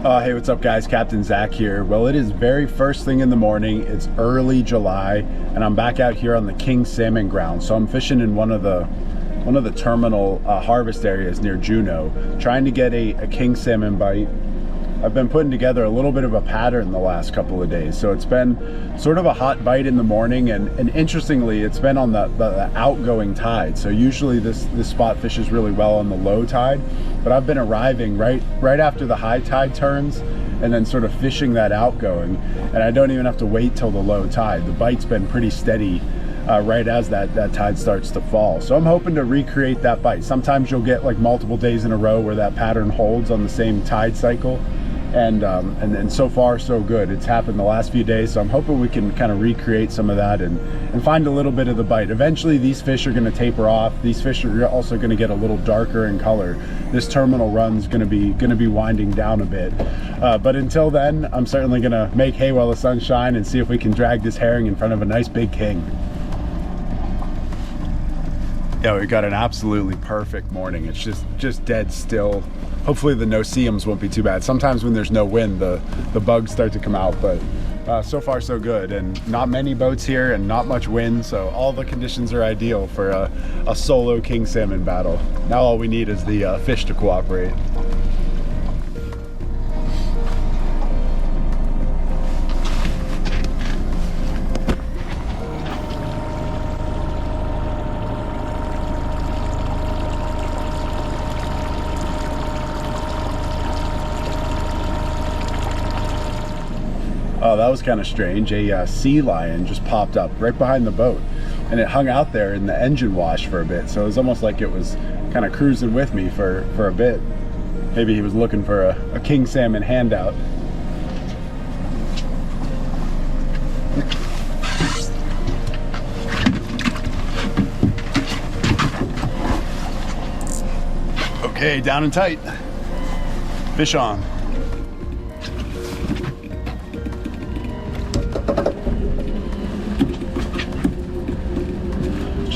Hey, what's up guys? Captain Zach here. Well, it is very first thing in the morning. It's early July and I'm back out here on the king salmon ground. So I'm fishing in one of the terminal harvest areas near Juneau, trying to get a king salmon bite. I've been putting together a little bit of a pattern the last couple of days. So it's been sort of a hot bite in the morning, and interestingly, it's been on the outgoing tide. So usually this spot fishes really well on the low tide, but I've been arriving right after the high tide turns and then sort of fishing that outgoing, and I don't even have to wait till the low tide. The bite's been pretty steady right as that tide starts to fall. So I'm hoping to recreate that bite. Sometimes you'll get like multiple days in a row where that pattern holds on the same tide cycle. And so far so good. It's happened the last few days, so I'm hoping we can kind of recreate some of that and find a little bit of the bite. Eventually these fish are going to taper off. These fish are also going to get a little darker in color. This terminal run's going to be winding down a bit, but until then I'm certainly going to make hay while the sun shines and see if we can drag this herring in front of a nice big king. Yeah, we got an absolutely perfect morning. It's just dead still. Hopefully the no-see-ums won't be too bad. Sometimes when there's no wind, the bugs start to come out, but so far so good. And not many boats here and not much wind, so all the conditions are ideal for a solo king salmon battle. Now all we need is the fish to cooperate. Oh, that was kind of strange. A sea lion just popped up right behind the boat, and it hung out there in the engine wash for a bit. So it was almost like it was kind of cruising with me for a bit. Maybe he was looking for a king salmon handout. Okay, down and tight. Fish on.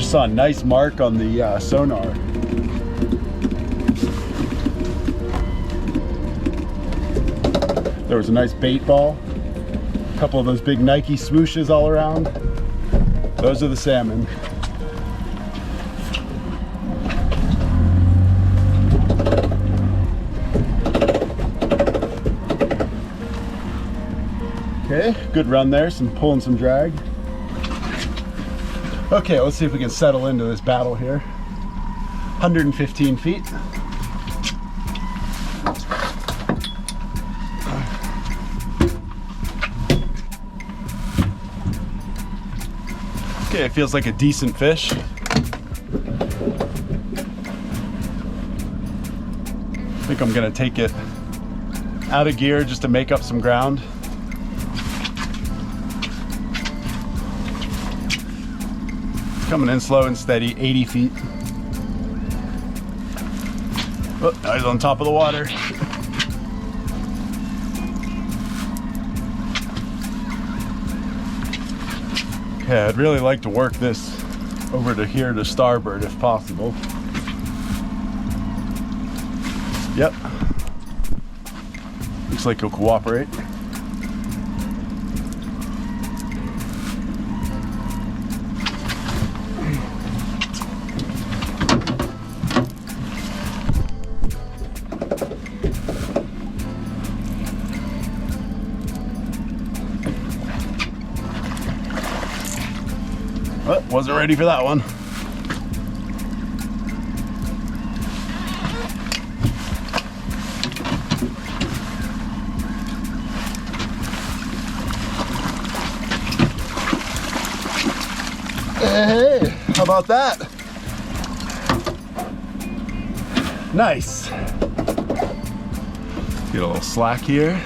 Saw a nice mark on the sonar. There was a nice bait ball, a couple of those big Nike swooshes all around. Those are the salmon. Okay, good run there, pulling some drag. Okay, let's see if we can settle into this battle here. 115 feet. Okay, it feels like a decent fish. I think I'm gonna take it out of gear just to make up some ground. Coming in slow and steady, 80 feet. Oh, now he's on top of the water. Okay, I'd really like to work this over to here to starboard if possible. Yep. Looks like he'll cooperate. Oh, wasn't ready for that one. Hey, how about that? Nice. Get a little slack here.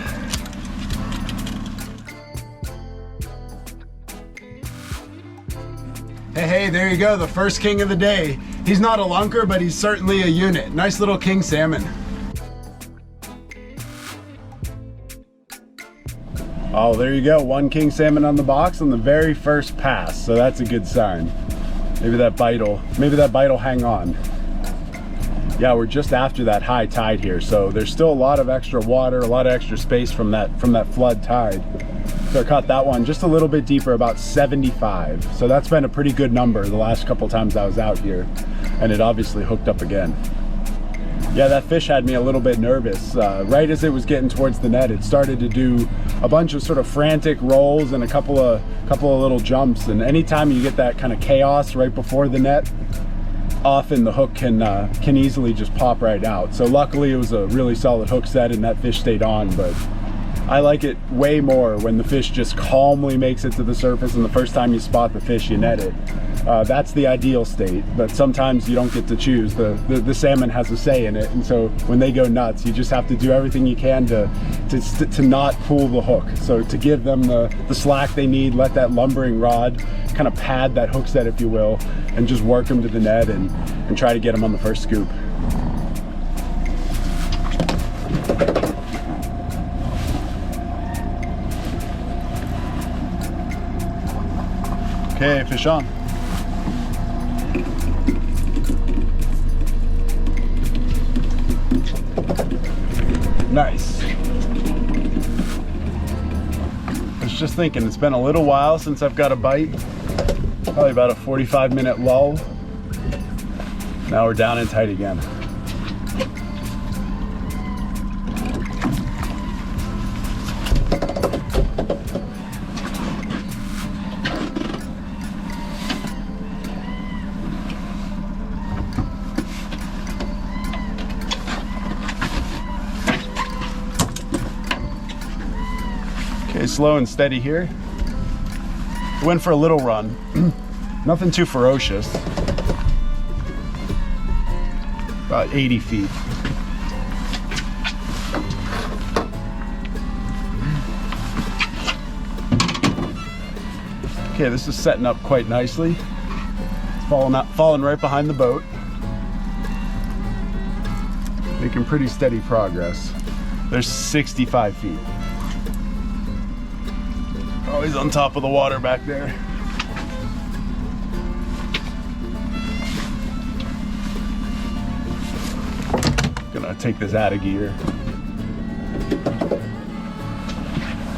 Hey, there you go, the first king of the day. He's not a lunker, but he's certainly a unit. Nice little king salmon. Oh, there you go, one king salmon on the box on the very first pass, so that's a good sign. Maybe that bite'll hang on. Yeah, we're just after that high tide here, so there's still a lot of extra water, a lot of extra space from that flood tide. So I caught that one just a little bit deeper, about 75. So that's been a pretty good number the last couple times I was out here, and it obviously hooked up again. Yeah, that fish had me a little bit nervous. Right as it was getting towards the net, it started to do a bunch of sort of frantic rolls and a couple of little jumps. And anytime you get that kind of chaos right before the net, often the hook can easily just pop right out. So luckily it was a really solid hook set and that fish stayed on, but I like it way more when the fish just calmly makes it to the surface and the first time you spot the fish, you net it. That's the ideal state, but sometimes you don't get to choose. The salmon has a say in it, and so when they go nuts, you just have to do everything you can to not pull the hook. So to give them the slack they need, let that lumbering rod kind of pad that hook set, if you will, and just work them to the net and try to get them on the first scoop. Okay, fish on. Nice. I was just thinking, it's been a little while since I've got a bite. Probably about a 45-minute lull. Now we're down and tight again. Slow and steady here. Went for a little run. Nothing too ferocious. About 80 feet. Okay, this is setting up quite nicely. It's falling right behind the boat. Making pretty steady progress. There's 65 feet. Oh, he's on top of the water back there. Gonna take this out of gear.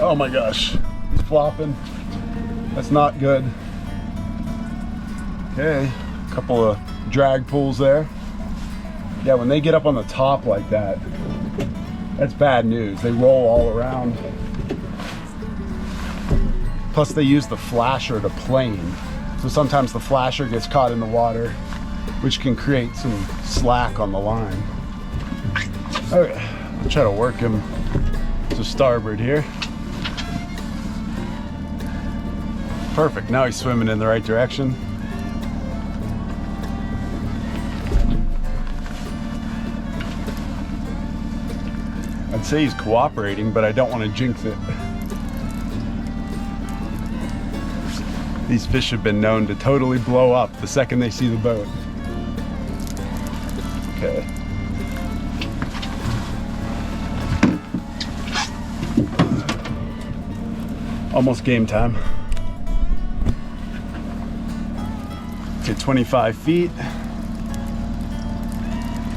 Oh my gosh, he's flopping. That's not good. Okay, a couple of drag pulls there. Yeah, when they get up on the top like that, that's bad news. They roll all around. Plus they use the flasher to plane. So sometimes the flasher gets caught in the water, which can create some slack on the line. Okay, I'll try to work him to starboard here. Perfect, now he's swimming in the right direction. I'd say he's cooperating, but I don't want to jinx it. These fish have been known to totally blow up the second they see the boat. Okay. Almost game time. Okay, 25 feet.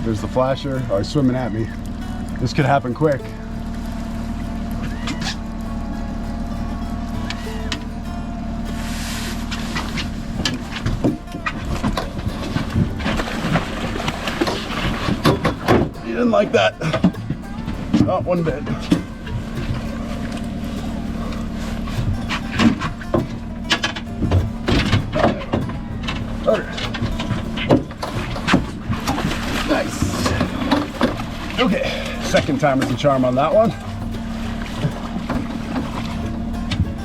There's the flasher. Oh, he's swimming at me. This could happen quick. Didn't like that. Not one bit. Okay. Nice. Okay, second time is the charm on that one.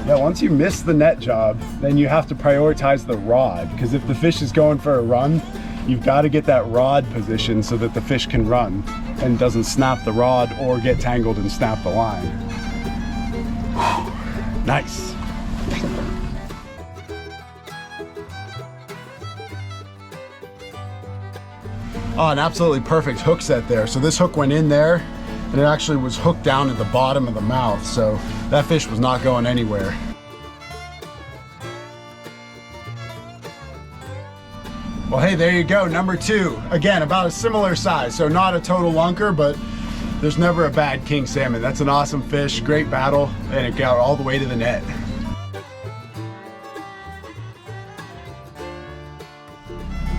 Yeah, once you miss the net job, then you have to prioritize the rod, because if the fish is going for a run, you've got to get that rod position so that the fish can run and doesn't snap the rod or get tangled and snap the line. Nice. Oh, an absolutely perfect hook set there. So this hook went in there and it actually was hooked down at the bottom of the mouth. So that fish was not going anywhere. Well, hey, there you go, number 2. Again, about a similar size, so not a total lunker, but there's never a bad king salmon. That's an awesome fish, great battle, and it got all the way to the net.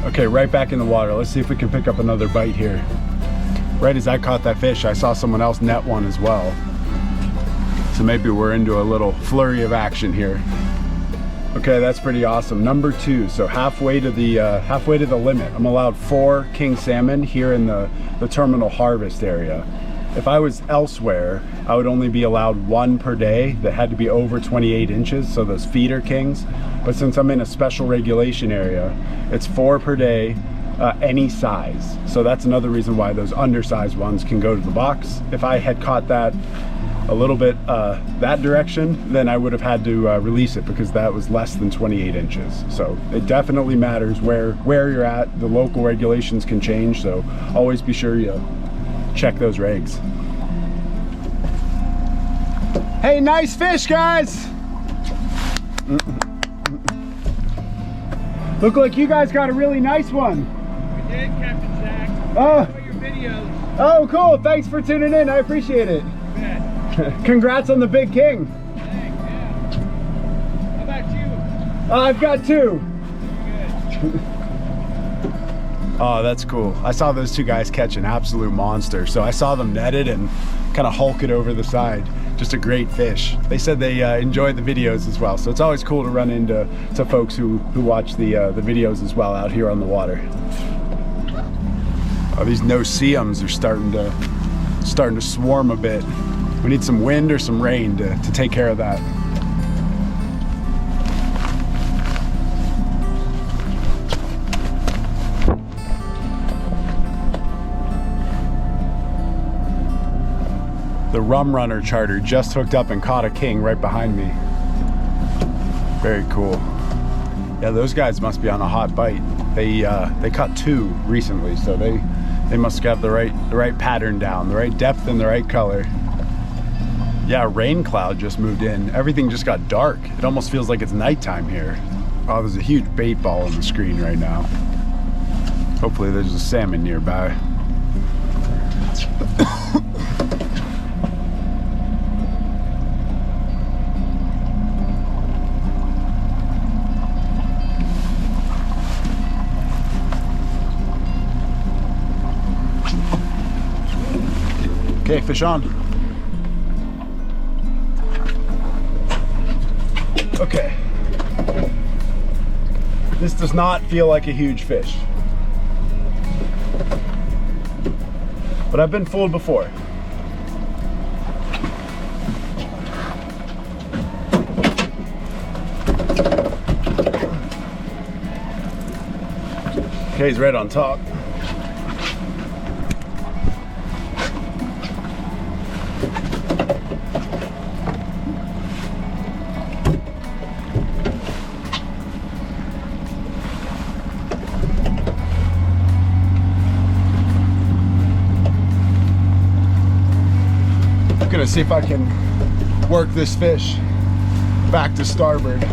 Okay, right back in the water. Let's see if we can pick up another bite here. Right as I caught that fish, I saw someone else net one as well. So maybe we're into a little flurry of action here. Okay, that's pretty awesome. Number 2, so halfway to the limit. I'm allowed 4 king salmon here in the terminal harvest area. If I was elsewhere, I would only be allowed 1 per day that had to be over 28 inches, so those feeder kings. But since I'm in a special regulation area, it's 4 per day, any size. So that's another reason why those undersized ones can go to the box. If I had caught that a little bit that direction, then I would have had to release it because that was less than 28 inches. So it definitely matters where you're at. The local regulations can change, so always be sure you check those regs. Hey, nice fish, guys! Look like you guys got a really nice one. We did, Captain Zach. Oh. Enjoy your videos. Oh, cool. Thanks for tuning in. I appreciate it. Congrats on the big king. Thanks, yeah. How about you? I've got 2. Good. Oh, that's cool. I saw those 2 guys catch an absolute monster. So I saw them netted and kind of hulk it over the side. Just a great fish. They said they enjoyed the videos as well. So it's always cool to run into folks who watch the videos as well out here on the water. Oh, these no-see-ums are starting to swarm a bit. We need some wind or some rain to take care of that. The Rum Runner charter just hooked up and caught a king right behind me. Very cool. Yeah, those guys must be on a hot bite. They caught 2 recently, so they must have the right pattern down, the right depth and the right color. Yeah, rain cloud just moved in. Everything just got dark. It almost feels like it's nighttime here. Oh, there's a huge bait ball on the screen right now. Hopefully there's a salmon nearby. Okay, fish on. Okay. This does not feel like a huge fish. But I've been fooled before. Okay, he's right on top. Gonna see if I can work this fish back to starboard.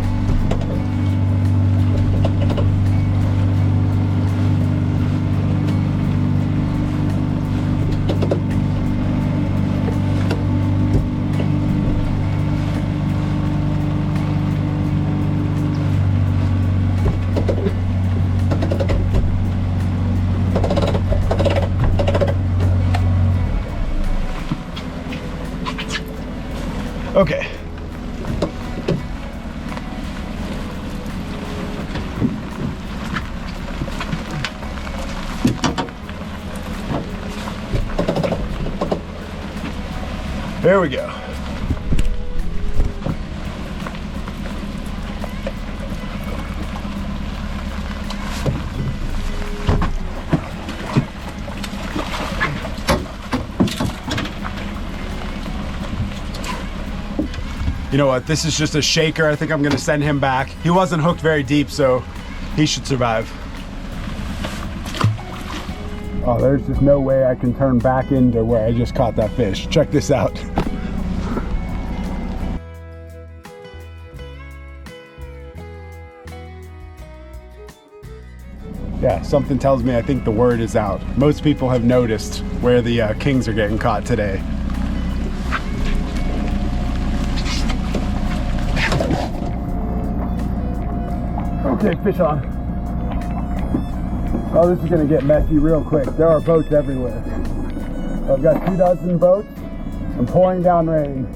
Okay. There we go. You know what, this is just a shaker. I think I'm gonna send him back. He wasn't hooked very deep, so he should survive. Oh, there's just no way I can turn back into where I just caught that fish. Check this out. Yeah, something tells me I think the word is out. Most people have noticed where the kings are getting caught today. Okay, fish on. Oh, this is gonna get messy real quick. There are boats everywhere. I've got 24 boats and pouring down rain.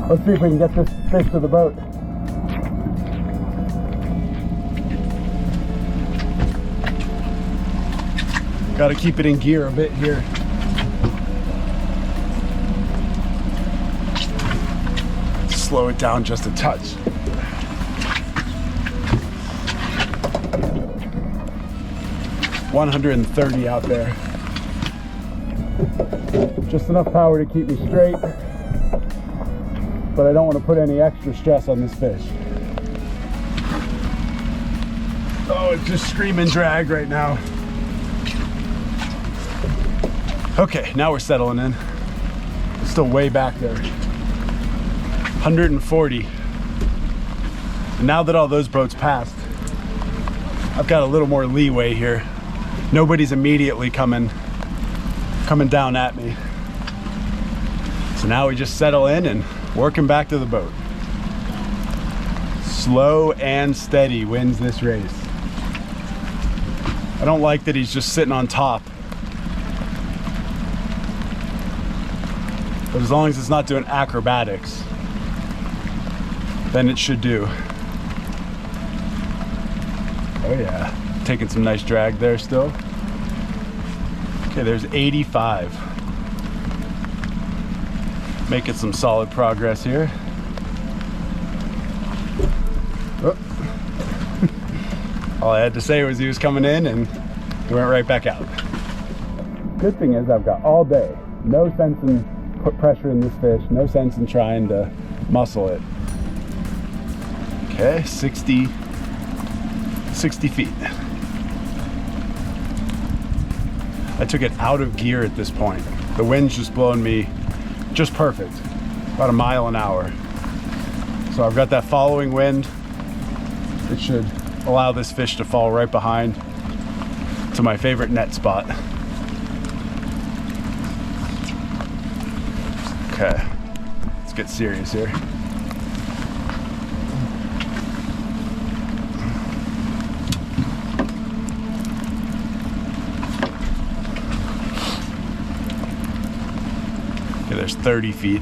Let's see if we can get this fish to the boat. Got to keep it in gear a bit here. Slow it down just a touch. $130 out there. Just enough power to keep me straight, but I don't want to put any extra stress on this fish. Oh, it's just screaming drag right now. Okay, now we're settling in. It's still way back there. 140. And now that all those boats passed, I've got a little more leeway here. Nobody's immediately coming down at me. So now we just settle in and working back to the boat. Slow and steady wins this race. I don't like that he's just sitting on top. But as long as it's not doing acrobatics, then it should do. Oh yeah, taking some nice drag there still. Okay, there's 85. Making some solid progress here. Oh. All I had to say was he was coming in and he went right back out. Good thing is I've got all day. No sense in put pressure in this fish, no sense in trying to muscle it. Okay, 60 feet. I took it out of gear at this point. The wind's just blowing me just perfect, about a mile an hour. So I've got that following wind. It should allow this fish to fall right behind to my favorite net spot. Okay, let's get serious here. Okay, there's 30 feet.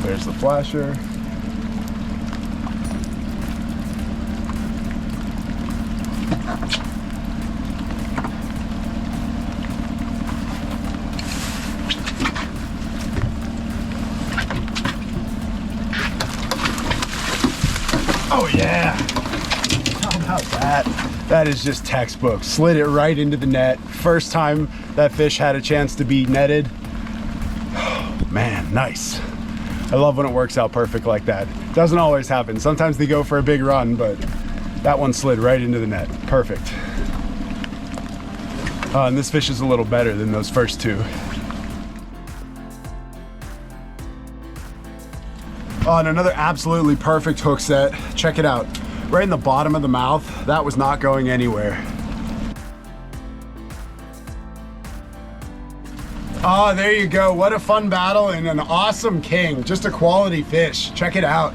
There's the flasher. Oh yeah, how about that? That is just textbook. Slid it right into the net. First time that fish had a chance to be netted. Oh, man, nice. I love when it works out perfect like that. Doesn't always happen. Sometimes they go for a big run, but that one slid right into the net. Perfect. And this fish is a little better than those first two. And another absolutely perfect hook set. Check it out. Right in the bottom of the mouth. That was not going anywhere. Oh, there you go. What a fun battle and an awesome king. Just a quality fish. Check it out.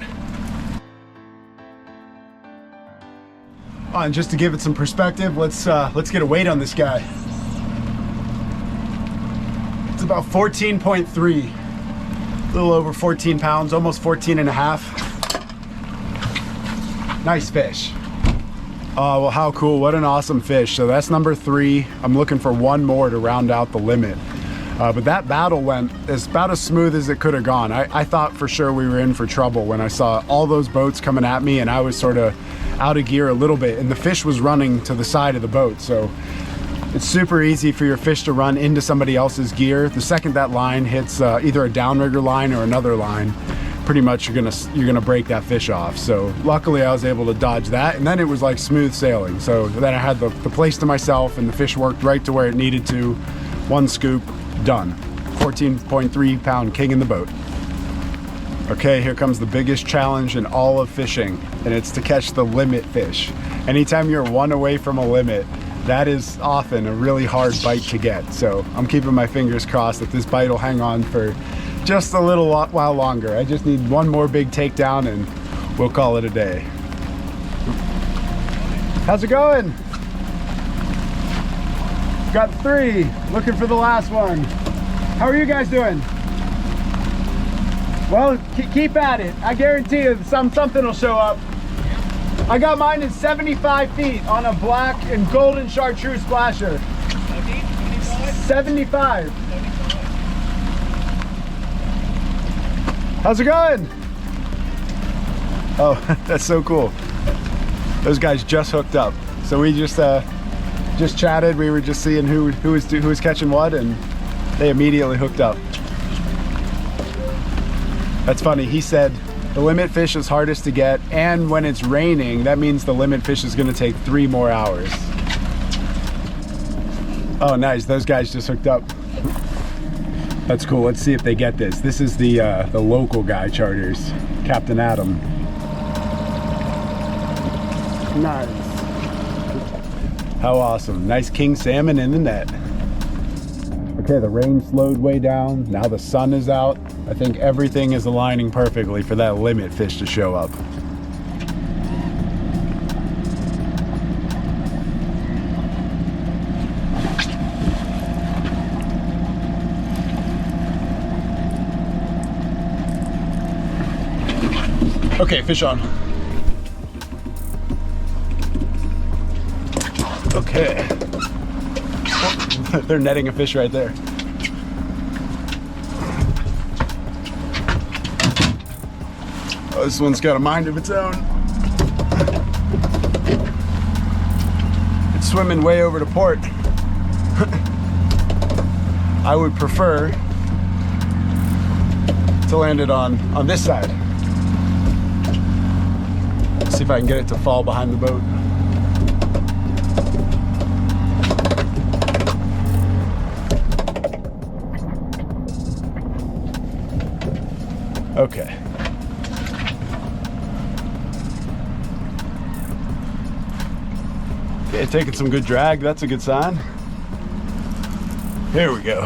And just to give it some perspective, let's get a weight on this guy. It's about 14.3. A little over 14 pounds, almost 14 and a half. Nice fish. Oh, well, how cool. What an awesome fish. So that's number 3. I'm looking for one more to round out the limit. But that battle went about as smooth as it could have gone. I thought for sure we were in for trouble when I saw all those boats coming at me and I was sort of out of gear a little bit and the fish was running to the side of the boat. So it's super easy for your fish to run into somebody else's gear. The second that line hits either a downrigger line or another line, pretty much you're gonna break that fish off. So luckily I was able to dodge that, and then it was like smooth sailing. So then I had the place to myself and the fish worked right to where it needed to. One scoop, done. 14.3 pound king in the boat. Okay, here comes the biggest challenge in all of fishing, and it's to catch the limit fish. Anytime you're one away from a limit, that is often a really hard bite to get. So I'm keeping my fingers crossed that this bite will hang on for just a little while longer. I just need one more big takedown and we'll call it a day. How's it going? Got 3, looking for the last one. How are you guys doing? Well, keep at it. I guarantee you something will show up. I got mine in 75 feet on a black and golden chartreuse splasher. 75. How's it going? Oh, that's so cool. Those guys just hooked up. So we just chatted. We were just seeing who was catching what, and they immediately hooked up. That's funny. He said the limit fish is hardest to get, and when it's raining, that means the limit fish is going to take 3 more hours. Oh, nice. Those guys just hooked up. That's cool. Let's see if they get this. This is the local guy charters, Captain Adam. Nice. How awesome. Nice king salmon in the net. Okay, the rain slowed way down. Now the sun is out. I think everything is aligning perfectly for that limit fish to show up. Okay, fish on. Okay. Oh, they're netting a fish right there. Oh, this one's got a mind of its own. It's swimming way over to port. I would prefer to land it on this side. See if I can get it to fall behind the boat. Okay. Okay, taking some good drag. That's a good sign. Here we go.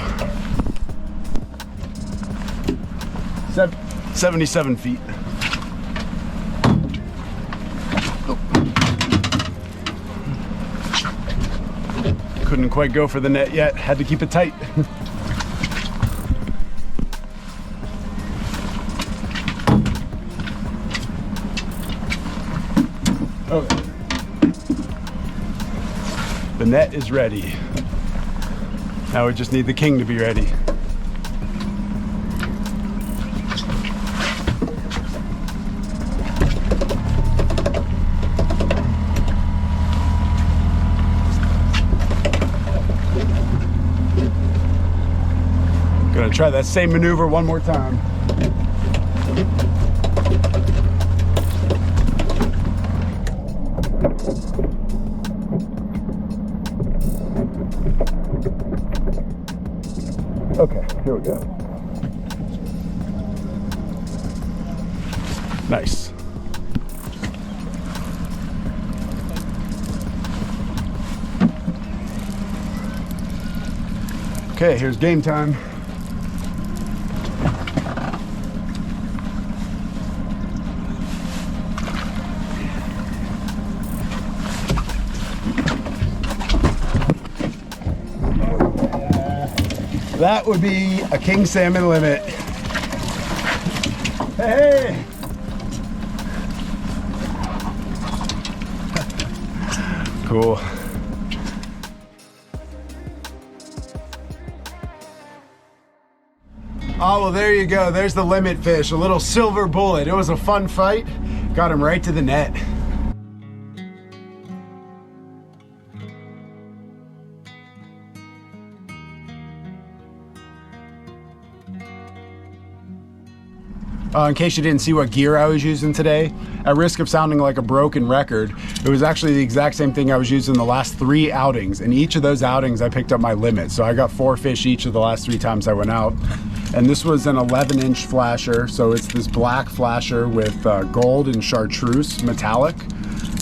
77 feet. Couldn't quite go for the net yet. Had to keep it tight. Okay. The net is ready. Now we just need the king to be ready. Gonna try that same maneuver one more time. Okay, here we go. Nice. Okay, here's game time. That would be a king salmon limit. Hey! Cool. Oh, well, there you go. There's the limit fish, a little silver bullet. It was a fun fight. Got him right to the net. In case you didn't see what gear I was using today, at risk of sounding like a broken record, it was actually the exact same thing I was using the last 3 outings. And each of those outings, I picked up my limit. So I got 4 fish each of the last 3 times I went out. And this was an 11-inch flasher. So it's this black flasher with gold and chartreuse metallic.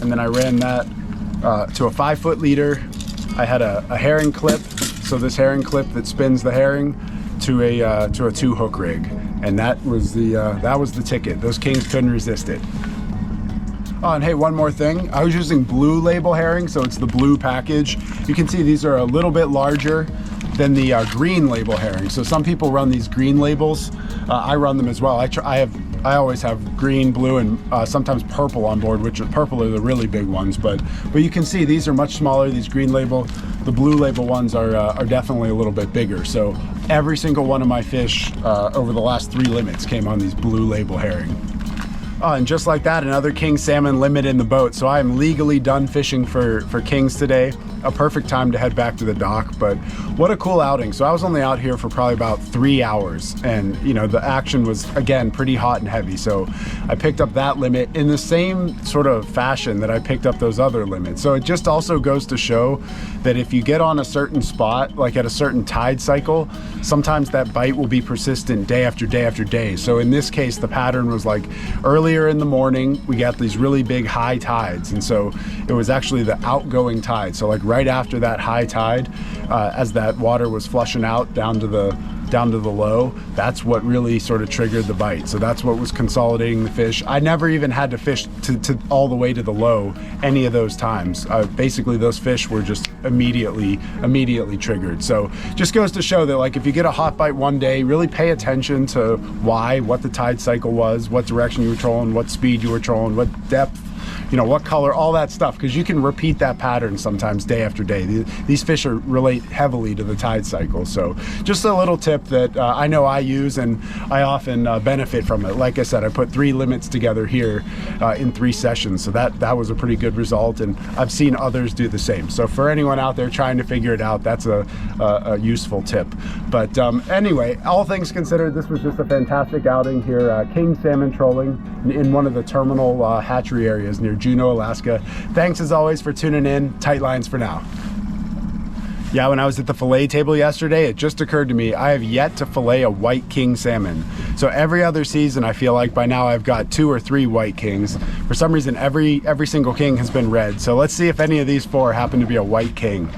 And then I ran that to a 5-foot leader. I had a herring clip. So this herring clip that spins the herring to a 2-hook rig. And that was the ticket. Those kings couldn't resist it. Oh, and hey, one more thing. I was using blue label herring, so it's the blue package. You can see these are a little bit larger than the green label herring. So some people run these green labels. I run them as well. I always have green, blue, and sometimes purple on board, which purple are the really big ones. But you can see these are much smaller. These green label, the blue label ones are definitely a little bit bigger. So every single one of my fish over the last 3 limits came on these blue label herring. And just like that, another king salmon limit in the boat. So I am legally done fishing for kings today. A perfect time to head back to the dock, but what a cool outing. So I was only out here for probably about 3 hours, and you know, the action was again pretty hot and heavy. So I picked up that limit in the same sort of fashion that I picked up those other limits. So it just also goes to show that if you get on a certain spot, like at a certain tide cycle, sometimes that bite will be persistent day after day after day. So in this case, the pattern was like earlier in the morning, we got these really big high tides. And so it was actually the outgoing tide. So like right after that high tide, as that water was flushing out down to the low, that's what really sort of triggered the bite. So that's what was consolidating the fish. I never even had to fish to all the way to the low any of those times. Basically those fish were just immediately triggered. So just goes to show that like if you get a hot bite one day, really pay attention to what the tide cycle was, what direction you were trolling, what speed you were trolling, what depth, you know, what color, all that stuff, because you can repeat that pattern sometimes day after day. These fish relate heavily to the tide cycle. So just a little tip that I know I use and I often benefit from it. Like I said, I put 3 limits together here in 3 sessions. So that was a pretty good result, and I've seen others do the same. So for anyone out there trying to figure it out, that's a useful tip. But anyway, all things considered, this was just a fantastic outing here, king salmon trolling in one of the terminal hatchery areas near Juneau, Alaska. Thanks as always for tuning in. Tight lines for now. Yeah, when I was at the fillet table yesterday, it just occurred to me I have yet to fillet a white king salmon. So every other season, I feel like by now I've got 2 or 3 white kings. For some reason, every single king has been red. So let's see if any of these 4 happen to be a white king.